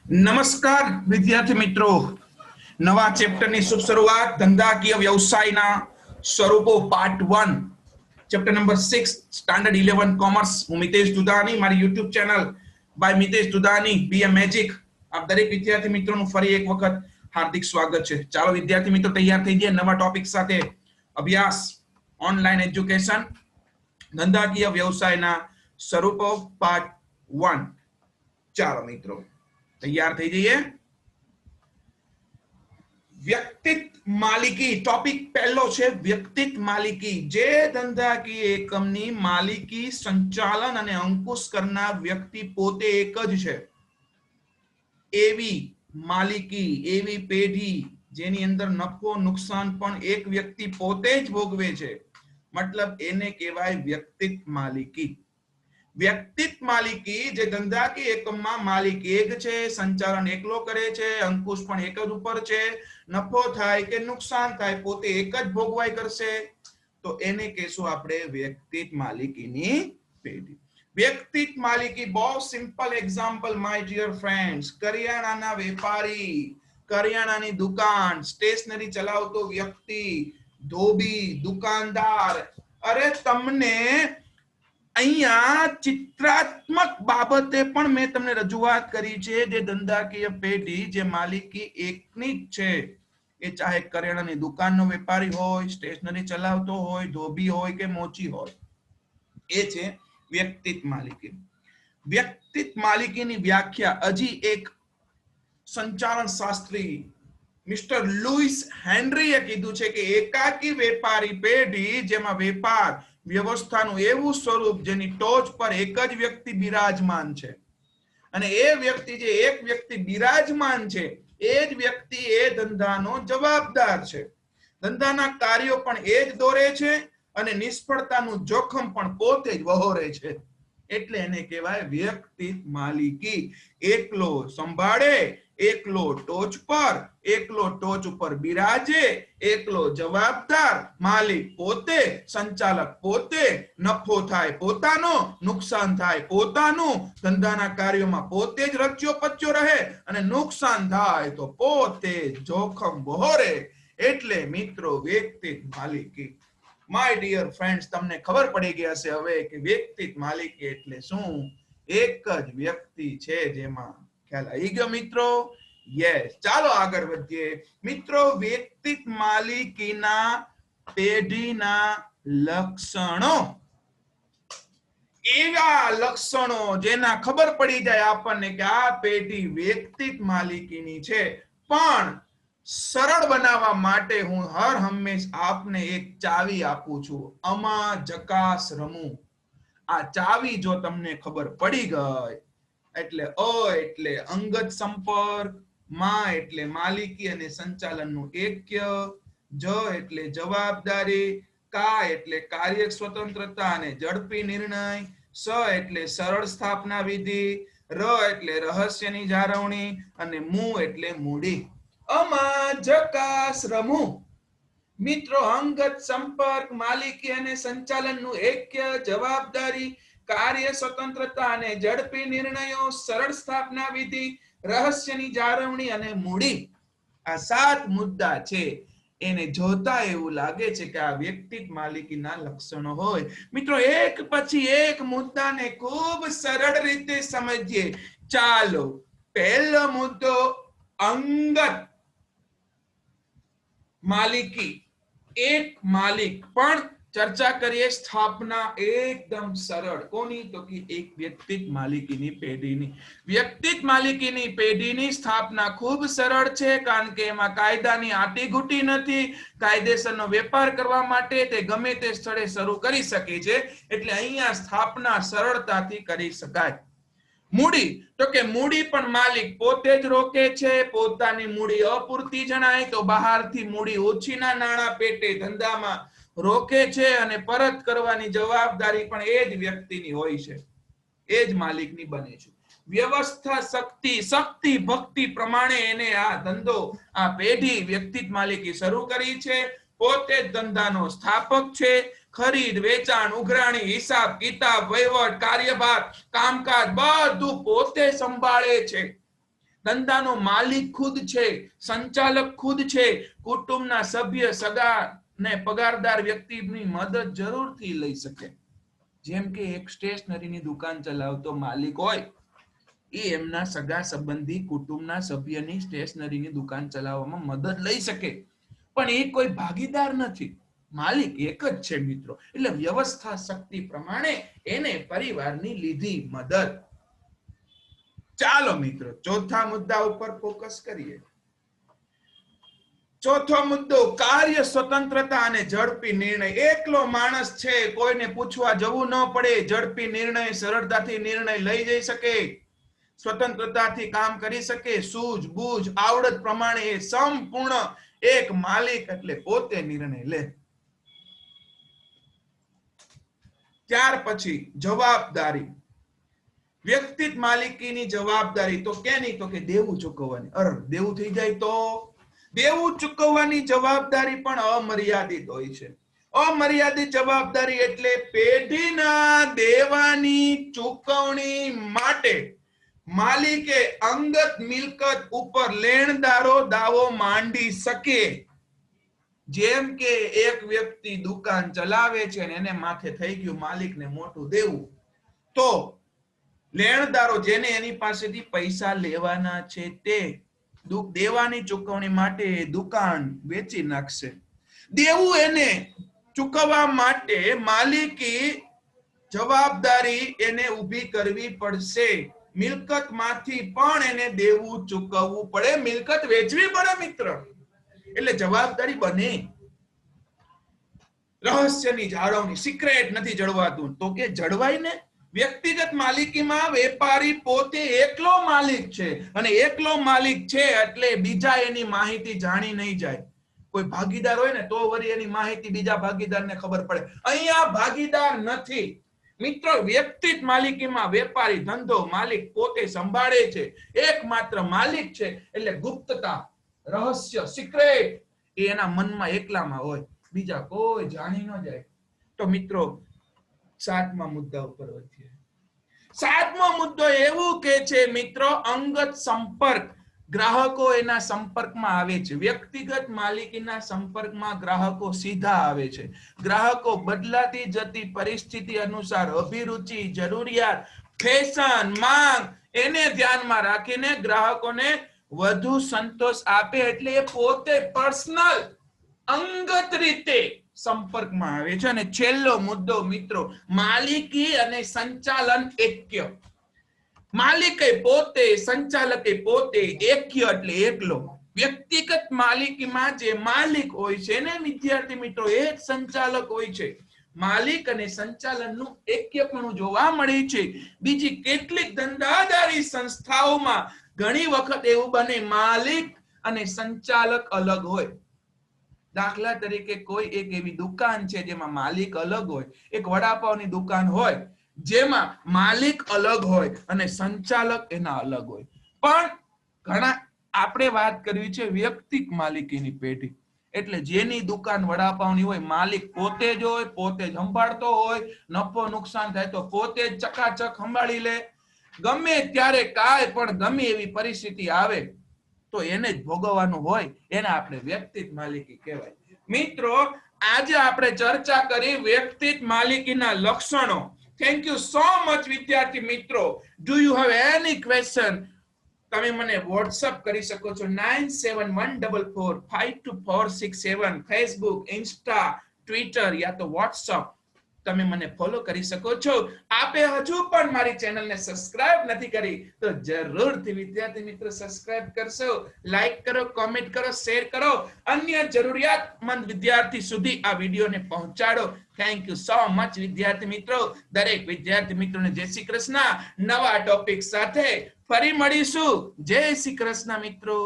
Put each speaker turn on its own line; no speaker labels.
નમસ્કાર વિદ્યાર્થી મિત્રો, નવા ચેપ્ટરની શુભ શરૂઆત. ધંધાકીય વ્યવસાયના સ્વરૂપો part 1, chapter number 6, standard 11 commerce. હું મિતેશ દુધાની, મારી YouTube channel by Mitesh Dudhani BA magic. આપ દરેક વિદ્યાર્થી મિત્રોનું ફરી એક વખત હાર્દિક સ્વાગત છે. ચાલો વિદ્યાર્થી મિત્રો તૈયાર થઈ જઈએ નવા ટોપિક સાથે. અભ્યાસ, ઓનલાઈન એજ્યુકેશન, ધંધાકીય વ્યવસાયના સ્વરૂપો પાર્ટ 1. ચાલો મિત્રો તૈયાર થઈ જઈએ. વ્યક્તિત્વ માલિકી ટોપિક પહેલો છે. વ્યક્તિત્વ માલિકી. જે ધંધાકીય એકમની માલિકી, સંચાલન અને અંકુશ કરનાર વ્યક્તિ પોતે એક જ છે, એવી માલિકી, એવી પેઢી જેની અંદર નફો નુકસાન પણ એક વ્યક્તિ પોતે જ ભોગવે છે, મતલબ એને કહેવાય વ્યક્તિત્વ માલિકી. વ્યક્તિત્વ માલિકી જે ધંધાકીય એકમમાં માલિક એક છે, સંચાલન એકલો કરે છે, અંકુશ પણ એક જ ઉપર છે, નફો થાય કે નુકસાન થાય પોતે એક જ ભોગવાઈ કરશે, તો એને કહેશું આપણે વ્યક્તિત્વ માલિકીની પેઢી. વ્યક્તિત્વ માલિકી બહુ simple example my dear friends. કરિયાણાના વેપારી, કરિયાણાની દુકાન, સ્ટેશનરી ચલાવતો વ્યક્તિ, ધોબી, દુકાનદાર. અરે તમને અહીંયા ચિત્રાત્મક બાબતે પણ મેં તમને રજૂઆત કરી છે. જે ધંધાકીય પેઢી જે માલિકી એકની જ છે, એ ચાહે કરિયાણાની દુકાનનો વેપારી હોય, સ્ટેશનરી ચલાવતો હોય, ધોબી હોય કે મોચી હોય, એ છે વ્યક્તિત્વ માલિકી. વ્યક્તિત્વ માલિકીની વ્યાખ્યા હજી એક સંચાલન શાસ્ત્રી મિસ્ટર લુઈસ હેનરીએ કીધું છે કે એકાકી વેપારી પેઢી જેમાં વેપાર વ્યવસ્થાનું એવું સ્વરૂપ જેની ટોચ પર એક જ વ્યક્તિ બિરાજમાન છે, અને એ વ્યક્તિ જે એક વ્યક્તિ બિરાજમાન છે, એ જ વ્યક્તિ એ ધંધાનો જવાબદાર છે. ધંધાના કાર્યો પણ એ જ દોરે છે અને નિષ્ફળતાનું જોખમ પણ પોતે જ વહોરે છે. એટલે એને કહેવાય વ્યક્તિત્વ માલિકી. એકલો સંભાળે, એકલો ટોચ પર, એકલો ટોચ ઉપર બિરાજે, એકલો જવાબદાર, માલિક પોતે, સંચાલક પોતે, નફો થાય પોતાનો, નુકસાન થાય પોતાનું, ધંધાના કાર્યોમાં પોતે જ રચ્યો પચ્યો રહે, અને નુકસાન થાય તો પોતે જોખમ વહોરે. એટલે મિત્રો વ્યક્તિત્વ માલિકી. માય ડિયર ફ્રેન્ડ્સ, તમને ખબર પડી ગઈ હશે હવે કે વ્યક્તિત્વ માલિકી એટલે શું. એક જ વ્યક્તિ છે જેમાં. ખ્યાલ આવી ગયો મિત્રો? યસ. ચાલો આગળ વધીએ મિત્રો. વ્યક્તિત્વ માલિકીના પેઢીના લક્ષણો. એવા લક્ષણો જેના ખબર પડી જાય આપણને કે આ પેઢી વ્યક્તિત્વ માલિકીની છે. પણ સરળ બનાવવા માટે હું હર હંમેશ આપને એક ચાવી આપું છું. અમા જકાસ રમું. આ ચાવી જો તમને ખબર પડી ગઈ એટલે અ એટલે અંગત સંપર્ક, મા એટલે માલિકી અને સંચાલનનું એક્ય, જ એટલે જવાબદારી, કા એટલે કાર્ય સ્વતંત્રતા અને ઝડપી નિર્ણય, સ એટલે સરળ સ્થાપના વિધિ, ર એટલે રહસ્યની જાળવણી, અને મુ એટલે મૂડી. અમા જકાસ રમું. મિત્રો, અંગત સંપર્ક, માલિકી અને સંચાલનનું એક્ય, જવાબદારી, કાર્ય સ્વતંત્રતા અને ઝડપી નિર્ણયો, સરળ સ્થાપના વિધિ, રહસ્યની જાળવણી અને મૂડી. આ 7 મુદ્દા છે. એને જોતા એવું લાગે છે કે આ વ્યક્તિત્વ માલિકીના લક્ષણો હોય. મિત્રો, એક પછી એક મુદ્દાને ખૂબ સરળ રીતે સમજીએ. ચાલો, પહેલો મુદ્દો અંગત માલિકી. એક માલિક. પણ ચર્ચા કરીએ સ્થાપના એકદમ સરળ. કોની? તો કે એક વ્યક્તિત્વ માલિકીની પેઢીની. વ્યક્તિત્વ માલિકીની પેઢીની સ્થાપના ખૂબ સરળ છે, કારણ કે એમાં કાયદાની આટીઘૂટી નથી. કાયદેસરનો વેપાર કરવા માટે તે ગમે તે સ્થળે શરૂ કરી શકે છે. એટલે અહીંયા સ્થાપના સરળતાથી કરી શકાય. મૂડી. તો કે મૂડી પણ માલિક પોતે જ રોકે છે. પોતાની મૂડી અપૂરતી જણાય તો બહારથી મૂડી ઓછીના નાણાં પેટે ધંધામાં રોકે છે, અને પરત કરવાની જવાબદારી પણ એ જ વ્યક્તિની હોય છે, એ જ માલિકની બને છે. વ્યવસ્થા શક્તિ ભક્તિ પ્રમાણે એને આ ધંધો, આ પેઢી વ્યક્તિત્વ માલિકી શરૂ કરી છે. પોતે જ ધંધાનો સ્થાપક છે. ખરીદ વેચાણ, ઉઘરાણી, હિસાબ કિતાબ, વહીવટ, કાર્યભાર, કામકાજ બધું પોતે સંભાળે છે. ધંધાનો માલિક ખુદ છે, સંચાલક ખુદ છે. કુટુંબના સભ્ય, સગા ને પગારદાર વ્યક્તિની મદદ જરૂરથી લઈ શકે. જેમ કે એક સ્ટેશનરીની દુકાન ચલાવતો માલિક હોય, એ એમના સગા સંબંધી કુટુંબના સભ્યની સ્ટેશનરીની દુકાન ચલાવવામાં મદદ લઈ શકે, પણ એ કોઈ ભાગીદાર નથી, માલિક એક જ છે મિત્રો. એટલે વ્યવસ્થા શક્તિ પ્રમાણે એને પરિવારની લીધી મદદ. ચાલો મિત્રો ચોથા મુદ્દા ઉપર ફોકસ કરીએ. ચોથો મુદ્દો કાર્ય સ્વતંત્રતા અને ઝડપી નિર્ણય. એકલો માણસ છે, કોઈને પૂછવા જવું ન પડે, ઝડપી નિર્ણય, સરળતાથી નિર્ણય લઈ જઈ શકે, સ્વતંત્રતાથી કામ કરી શકે, સૂઝબૂઝ આવડત પ્રમાણે એ સંપૂર્ણ એક માલિક એટલે પોતે નિર્ણય લે. ત્યાર પછી જવાબદારી. વ્યક્તિગત માલિકીની જવાબદારી તો કેની? તો કે દેવું ચૂકવવાની. દેવું થઈ જાય તો દેવું ચૂકવવાની જવાબદારી પણ અમર્યાદિત હોય છે. અમર્યાદિત જવાબદારી એટલે પેઢીના દેવાની ચૂકવણી માટે માલિકે અંગત મિલકત ઉપર લેણદારો દાવો માંડી શકે. જેમ કે એક વ્યક્તિ દુકાન ચલાવે છે અને એને માથે થઈ ગયું માલિકને મોટું દેવું, તો લેણદારો જેને એની પાસેથી પૈસા લેવાના છે તે દેવાની ચૂકવણી માટે દુકાન વેચી નાખશે. દેવું એને ચૂકવવા માટે માલિકી જવાબદારી એને ઊભી કરવી પડશે. મિલકત માંથી પણ એને દેવું ચૂકવવું પડે, મિલકત વેચવી પડે મિત્ર. એટલે જવાબદારી બને. રહસ્યની જાળવણી, સિક્રેટ નથી જળવાતું, તો કે જળવાય ને. વ્યક્તિગત માલિકીમાં વેપારી પોતે એકલો માલિક છે, અને એકલો માલિક છે એટલે બીજા એની માહિતી જાણી નહીં જાય. કોઈ ભાગીદાર હોય ને તો વળી એની માહિતી બીજા ભાગીદારને ખબર પડે. અહીંયા ભાગીદાર નથી મિત્રો. વ્યક્તિગત માલિકીમાં વેપારી ધંધો માલિક પોતે સંભાળે છે, એકમાત્ર માલિક છે, એટલે ગુપ્તતા, રહસ્ય, સિક્રેટ એ એના મનમાં એકલામાં હોય, બીજા કોઈ જાણી ન જાય. તો મિત્રો સાતમા મુદ્દા ઉપર વધીએ. સાતમો મુદ્દો એવું કે છે મિત્રો, અંગત સંપર્ક. ગ્રાહકો એના સંપર્કમાં આવે છે. વ્યક્તિગત માલિકીના સંપર્કમાં ગ્રાહકો સીધા આવે છે. ગ્રાહકો બદલાતી જતી પરિસ્થિતિ અનુસાર અભિરુચિ, જરૂરિયાત, ફેશન, માંગ એને ધ્યાનમાં રાખીને ગ્રાહકોને વધુ સંતોષ આપે. એટલે એ પોતે પર્સનલ, અંગત રીતે સંપર્કમાં આવે છે. અને છેલ્લો મુદ્દો મિત્રો, માલિકી અને સંચાલન એક્ય. માલિકે પોતે, સંચાલકે પોતે, એક્ય એટલે એકલો. વ્યક્તિગત માલિકીમાં જે માલિક હોય છે ને વિદ્યાર્થી મિત્રો, એ જ સંચાલક હોય છે. માલિક અને સંચાલનનું એક્યપણું જોવા મળે છે. બીજી કેટલીક ધંધાદારી સંસ્થાઓમાં ઘણી વખત એવું બને માલિક અને સંચાલક અલગ હોય. દાખલા તરીકે કોઈ એક એવી દુકાન છે જેમાં માલિક અલગ હોય, એક વડાપાવની દુકાન હોય જેમાં માલિક અલગ હોય અને સંચાલક એના અલગ હોય. પણ ઘણા આપણે વાત કરવી છે વ્યક્તિગત માલિકીની પેઢી, એટલે જેની દુકાન વડાપાવની હોય, માલિક પોતે જ હોય, પોતે જ સંભાળતો હોય, નફો નુકસાન થાય તો પોતે જ ચકાચક સંભાળી લે. ગમે ત્યારે કાંઈ પણ ગમે એવી પરિસ્થિતિ આવે તો એને જ ભોગવવાનું હોય, એને આપણે વ્યક્તિગત માલિકી કહેવાય. મિત્રો આજે આપણે ચર્ચા કરી વ્યક્તિગત માલિકીના લક્ષણો. થેન્ક યુ સો મચ વિદ્યાર્થી મિત્રો. Do you have any question? તમે મને વોટ્સઅપ કરી શકો છો 9714452467. ફેસબુક, ઇન્સ્ટા, ટ્વિટર યા તો વોટ્સઅપ તમે મને ફોલો કરી શકો છો. આપે હજુ પણ મારી ચેનલને સબસ્ક્રાઇબ નથી કરી તો જરૂરથી વિદ્યાર્થી મિત્રો સબસ્ક્રાઇબ કરશો, લાઈક કરો, કોમેન્ટ કરો, શેર કરો, અન્ય જરૂરિયાતમંદ વિદ્યાર્થી સુધી આ વિડીયોને પહોંચાડો. થેન્ક યુ સો મચ વિદ્યાર્થી મિત્રો. દરેક વિદ્યાર્થી મિત્રોને જય શ્રી કૃષ્ણ. નવા ટોપિક સાથે ફરી મળીશું. જય શ્રી કૃષ્ણ મિત્રો.